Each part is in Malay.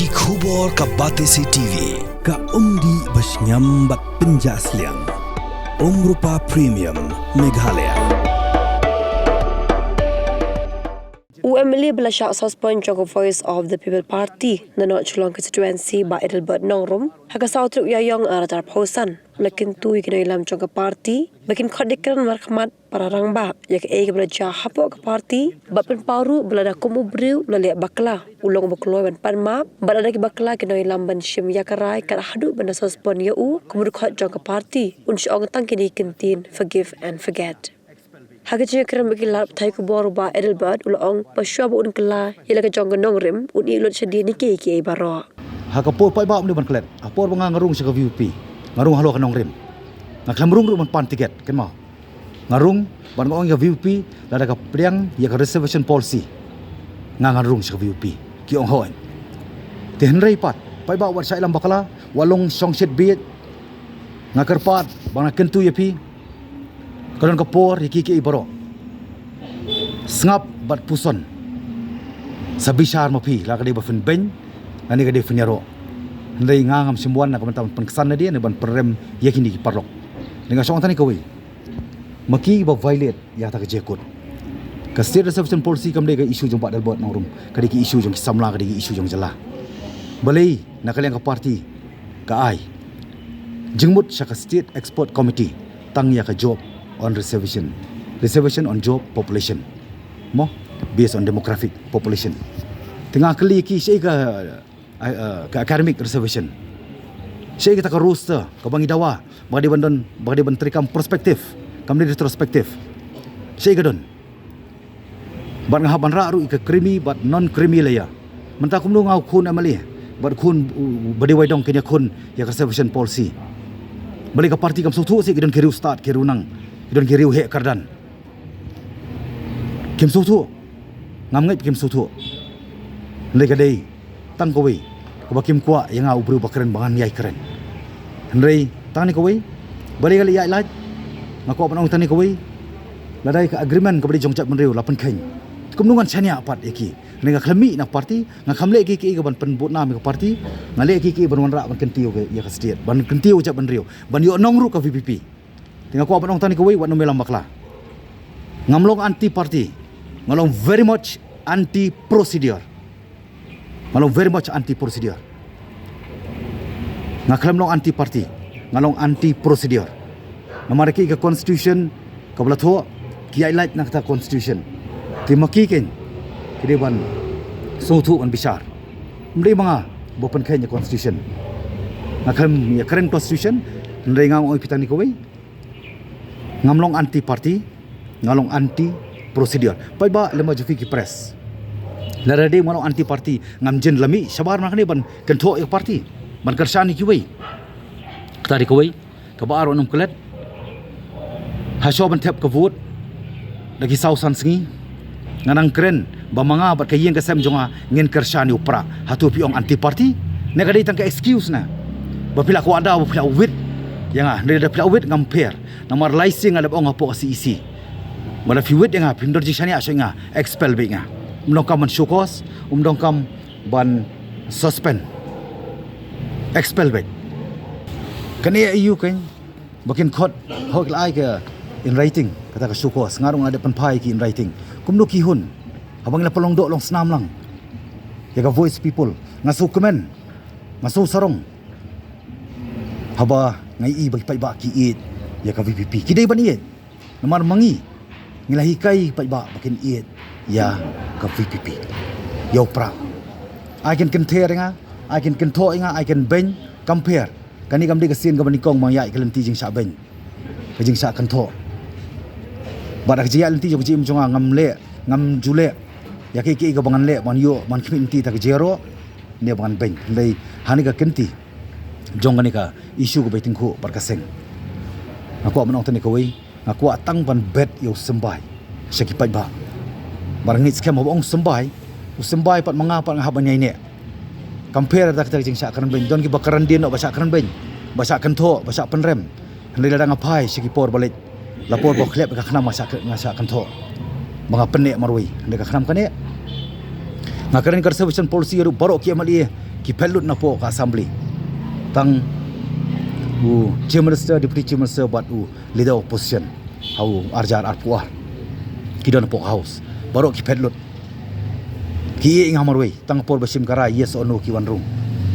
Ki khubor ka Batesi TV. Ka umdi basnyambak penjaslian. Rupa Premium Meghalaya. UMLA belasyak suspend Jogo Voice of the People Party nanok Chulong constituency ba Edelbert Nongrum haka sautruk yayong aratar pausan lakin tu ikina ilam Jogo Party bakin khadikran markhamat para rangba yak ege belajar hapok ke party bapen paru belada komu briu lalia bakla ulong baklo ban panma balada ki bakla kina ilam ban shim yakarai kar hadu bana suspend yau kumur khat Jogo Party unsh ong tang kini kentin forgive and forget. Hagajnya kerem bagi lap thai ku boru ba Edelbert ulong paswa bu unkla yela ka jong nong rim un i lot sedi ni ke baro Hakapor pai ba mni ban klet apor banga ngarung sa VP ngarung halo ka nong rim ngaklamrung ru ban pan tiket ken mau ngarung ban ngong ya VP lada ka priang ya ka reservation policy ngarung sa VP ki ong hoin te henrei pat pai ba wat sai lam bakala walong songset biet ngakarpat bang kentu yapi kalon kapor hiki ibaro sngap bat puson sabishar mapi la ka de bafin ben ani ka de finyaro ndai ngangam simbuan na kamantam penkesan na dia ne ban perem yakini ki parlok dengan song tani kawi maki ba violate ya ta ka jekut ka state reservation policy kam de ka issue jong ba dalbot nangrum ka de ki issue jong samla ka de ki issue jong jala balai na kalian ka party ka ai jingmut syaka state export committee tang ya ka job on reservation on job population mo based on demographic population tengah kali ki sei ka academic reservation sei kita ka roster ka bangi dawa bagi menteri kam perspektif kam di retrospektif sei ka don ban ngaban ra ru ka krimi bat non krimi laya mentah kum ngau khun amali bat khun badi waidong kenya khun ya reservation policy balik ka parti kam sutu sei ka don kiriu start kiriu nang don kiriu he kardan kim sutu ngam ngai kim sutu lega dei tang kowe ko bakim kwa yang au bru bakren bangan yai keren hendrei tang ni kowe bali gali yai laj ngako panong tani kowe ladai ka agreement ka bali jongjat menriu lapan khain kumnungan chania pat eki nenga khlami nak parti ngakhamle ki ki ban penbut nam ka parti ngale ki ban wanra ban kentiu ke ya ka state ban kentiu jap menriu ban yo nongru ka VPP tengah ko panong tani kowe wat no melam bakla ngamlong anti party ngalong very much anti procedure ngaklam long anti party ngalong anti procedure namariki ka constitution ka blatho ki highlight nak ta constitution timaki ken kideban sotu an bishar mri mga bopen kenya constitution ngaklam ya current constitution ndai ngang oi pitani kowe ngamlong anti party ngalong anti procedure pai ba lema jufi ki press larade ngalong anti party ngamjen lami sabar makni ban kentho ek party ban kersani ki wei tadi kowe ka ba aro num klet ha sho ban tep ka vote lagi sausan singi nganang kren ba manga bat kayeng ka sem jonga ngin kersani upra hatu pi ong anti party ne ka dei tang ka excuse na ba pila ko ada ba pila wit yang ada pila wit ngampir namar laising ada ong apo si isi mala fi wit yang pindor jisani asenga expel be nga mnokam man shukos umdongkam ban suspend expel be kani ayu kan bakin khot hok lai ke in writing kata ka shukos ngarung ada panpai ki in writing kumno ki hun abang la palong do long snam lang ya ka voice people ngasu komen ngasu sarong haba ngai i bagi pai ba ki it ya ka VPP kidai ban it namar mangi ngilahi kai pai ba bakin it ya ka VPP yo pra I can compare nga I can control nga I can ben compare kani kam di ka sin ka banikong mang yai kalenti jing sa ben ka jing sa kanto badak jia lenti jo jim jonga ngam jule ya ki ka bangan le ban yo man kminti ta ka jero ne bangan ben lei hani ka kenti jong ka isu ko baiting ko barkaseng aku manong tani ko wei aku atang ban bet yo sembai sekipai ba barangit skem obong sembai usembai pat mangapa ngahaban nyai ne compare tak tak jing sa kan ben don ki bakaran din no basa kan ben basa kan tho basa penrem hendai ladang apai sekipor balik lapor bo klep ka khnam masa kan tho mga penek marui hendai ka khnam kane ngakaran reservation policy ru baro ki amali ki pelut na po ka assembly tang chief minister deputy chief minister buat leader opposition hau arjar arpuar ki don po house baru ki pelut ki ing hamarway tang por basim kara yes or no ki wan room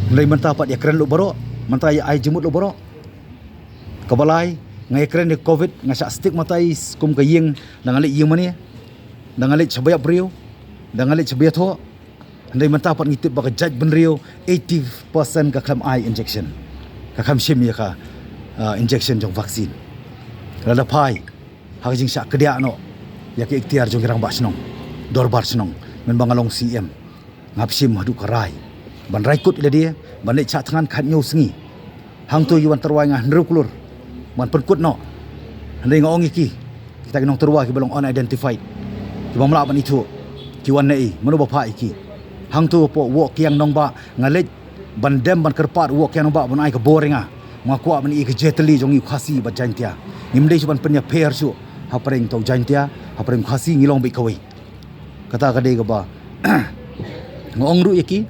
ngai menta pat ya keren lu baru menta ya ai jemut lu baru kabalai ngai keren ni covid ngasa stick matai kum ka yeng dangalit yeng mani dangalit chabaya brio dangalit chabaya tho ndai menta pat ngitip ba ka judge benrio 80% ka kham ai injection ka kham shim ya ka injection jong vaksin rada pai ha jing sha kedia no ya ke ikhtiar jong girang ba snong dorbar snong men bangalong CM ngapsim hadu karai ban raikut ila dia ban le cha tangan khat nyu sengi hang tu yuan terwai ngah ndru kulur man perkut no ndai ngong iki kita kinong terwa ki belong unidentified ki bamla ban itu ki wan nei menu bapa iki hang tu po wo kiang nong ba ngalet ban dem ban kerpat wo kiang nong ba ban ai ka boring ah ngakwa ban i ke jetli jong i khasi ba jantia ngimdei ban penya pair su ha preng to jantia ha preng khasi ngilong bi kawai kata kadai ka ba ngong ru yaki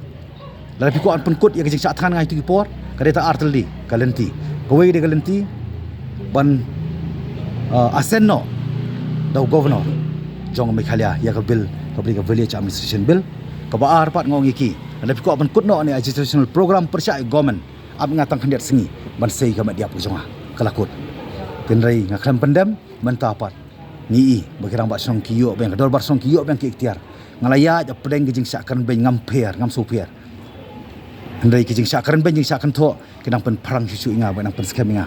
la pi ko an penkut ya ke jing sa than ngai tu ki por kadai ta artli kalenti kawai de kalenti ban asenno dau governor jong Meghalaya ya ka bill ka beli ka village administration bill ka ba arpat ngong iki la pi ko an penkut no ni educational program persya government ab ngatang khandiat sengi ban sei ka media pujonga kalakut tenrai ngakam pendam mentapat ni bagirang ba song kiyo beng dor bar song kiyo beng ki ikhtiar ngalaya ja pedeng gijing sakran ben ngamper ngam supier ndai gijing sakran ben jing sakran tho kinang pen perang susu inga benang pen scam inga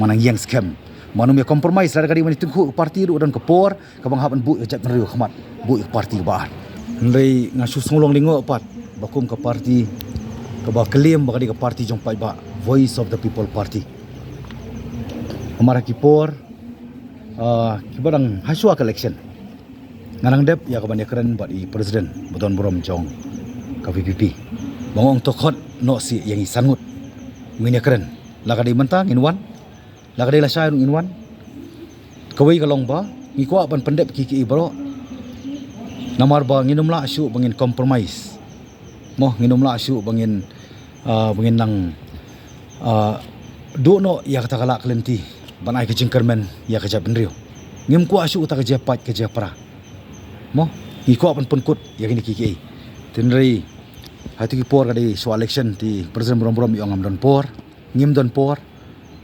manang yang scam manum ya compromise la kadi mani tungku parti ru dan kepor kabang haban bu jat meriu khamat bu parti ba ndai ngasu songlong lingo pat bakum ke parti ka ba claim ba kadi ke parti jong pai ba voice of the people party amara kipor kibarang haswa election nganang dep ya kaban keren buat i presiden Bodon Borom jong ka VPP bangong tokot no si yang isangut ngini keren la kadai mentang inwan la kadai la syai inwan kawai kalong ba ngikwa ban pendep kiki bro namar ba nginum la asu bangin compromise moh nginum la asu bangin nang do no ya kata kala klenti ban ai ke jingkermen ya ke jabenrio ngim ku asu ta ke japat ke japra mo ngiko pan penkut ya kini kiki tenrei hati ki por kadi so election ti presiden Borom yo ngam don por ngim don por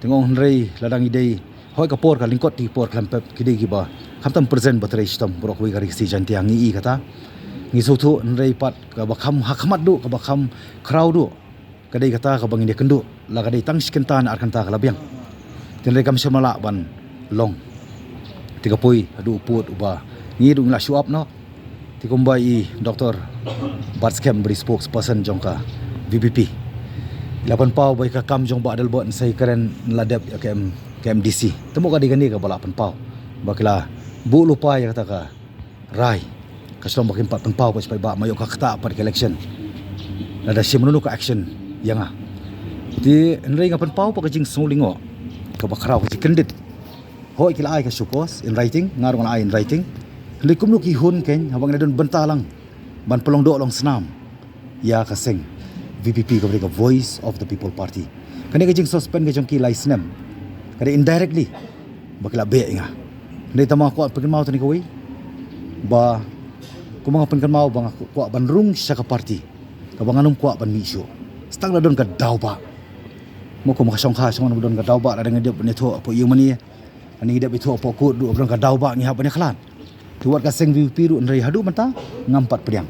tengong hnrei ladang idei hoi ka por ka lingkot ti por klampep kidei ki ba khamtam presiden batrei stom borok wi gari si janti angi i kata ngi suthu hnrei pat ka bakham hakmat du ka bakham crowd du kadai kata ka bangin de kendu la kadai tang sikentan ar kanta ka labiang tenrei kam semala ban long tiga pui adu put uba ni dung la show up no ti kombai Dr. Batskem beri spokesperson jongka VPP 8 pau bai ka kam jong ba dal bon sai karen ladap ya KMDC temu ka digani ka bala 8 pau bakila bu lupa ya kata ka rai kaslom bakin 4 pau pas ba mayo ka kata par election ada si menunu ka action yang ti nrei ngapan pau pa ka jing sulingo ka bakrau ka kendit hoi kila ai ka sukos in writing ngarong ai in writing likum lu ki hun ken habang na don bentalang ban pelong do long senam ya kaseng VPP ka beri voice of the people party kani ka jing suspend ka jong ki license kani indirectly bakila be nga ndai tama ko pagin mau tani kawai ba kumanga pen kan mau bang ko ban rung sa ka party ka banganum ko ban misu stang na don ka daw ba mo ko makasong kha song don ka daw ba la dengan dia ne tho po yu mani ani dia beto po ko du don ka daw ba ngi ha ban khlan tuat ka seng VPP ru ndai hadu manta ngampat priang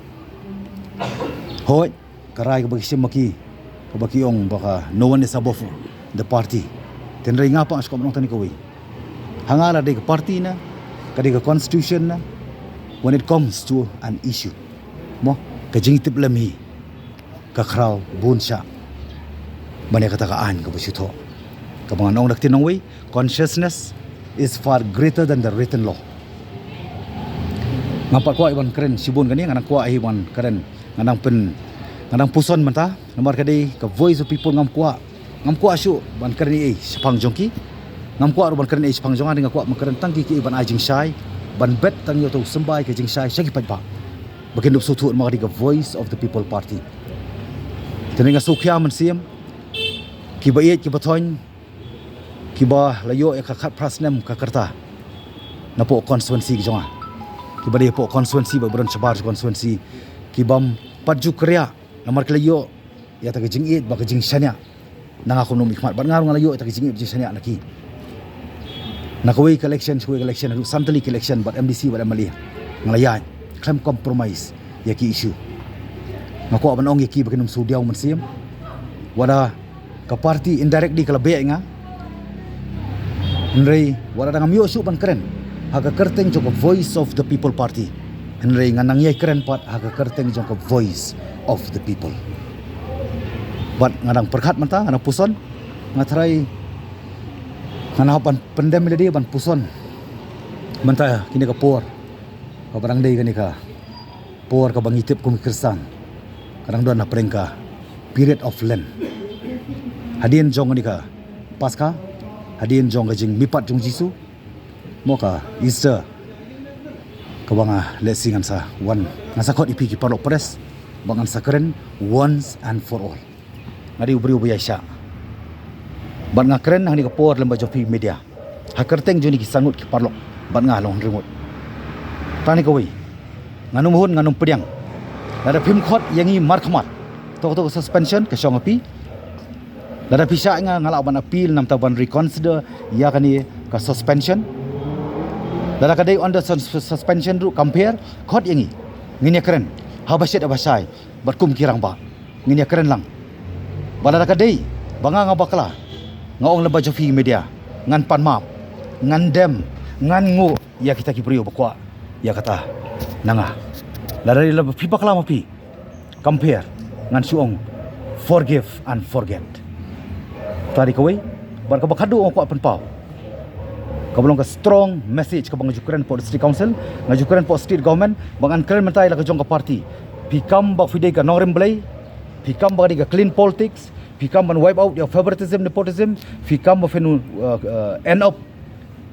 hoi karai ka bagi semaki ka bagi ong baka no one is above the party tenrai ngapa asko nong tani kawai hangala de party na kadi ka constitution na when it comes to an issue mo ka jingtip lami ka kraw bunsha bani kata ka an ka basito ka mga nong naktinong way consciousness is far greater than the written law ngapat ko iban keren sibun kani nganang ko iban keren nganang puson manta nomor kadi ka voice of people ngam ko asu ban keren sepang jongki ngam ko ban keren sepang jonga dengan ko makeren tangki ki iban ajing sai ban bet tang yo tu sembai ke jing sai sagi pat ba bakin dup sutu ma kadi ka voice of the people party Teninga sukya mensiam kiba iet kiba toin kiba layo kakat prasnem kakerta napo konstituensi jonga kiba dia po konstituensi ba beron sebar konstituensi kibam paju kerja namar kelayo ya ta jing iet ba jing shania nang aku nom ikmat ban ngaru ngalayo ta jing iet jing shania laki nakoi collection adu santali collection but MDC ba malia ngalaya klem compromise ya ki issue ngako abanong ya ki bakinum sudiaw mensiam wada ka party indirectly kala be nga Henry wala dang amyo su ban keren haga kerteng jong voice of the people party Henry nganang yai keren pat haga kerteng jong voice of the people bat ngadang perkhat manta nganang puson ngatrai nganang pan pendem dia ban puson manta kini ka por ka barang dei kini ka por ka bangitip kum kersan kadang doan na prengka period of lent hadin jong ni ka pasca hadin jong ka jing mipat jong jisu moka Easter kabanga lesingan sa one ngasa kot ipi ki parlo press bangan sa keren once and for all ngadi ubri ubaya sya ban nga keren hani ka por lemba jopi media hakerteng joni ki sangut ki parlo ban nga long remote tani kawai nganum hun nganum pediang ada pim khot yangi mar khamat to suspension ke syong api ada pisa nga ngala ban appeal nam taban reconsider ya kani ka suspension dada kadai on the suspension ru compare khot yangi ngini keren habasyat abasai berkum kirang ba ngini keren lang bala kadai banga nga bakla ngaong leba jofi media ngan pan map ngan dem ngan ngu ya kita ki priyo bakwa ya kata nanga dari leba pipa kala mapi compare ngan suong forgive and forget tadi kawai bar ka bakadu ong kwa penpau kabolong ka strong message ka bangajukuran po district council ngajukuran po state government bangan keren mentai la ka jong ka party pikam bak fidei ka nongrim blai pikam bak ka clean politics pikam ban wipe out your favoritism nepotism pikam of end up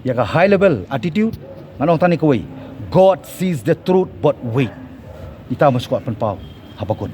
ya ka high level attitude nganong tani kawai God sees the truth but wait ita masuk penpau habakut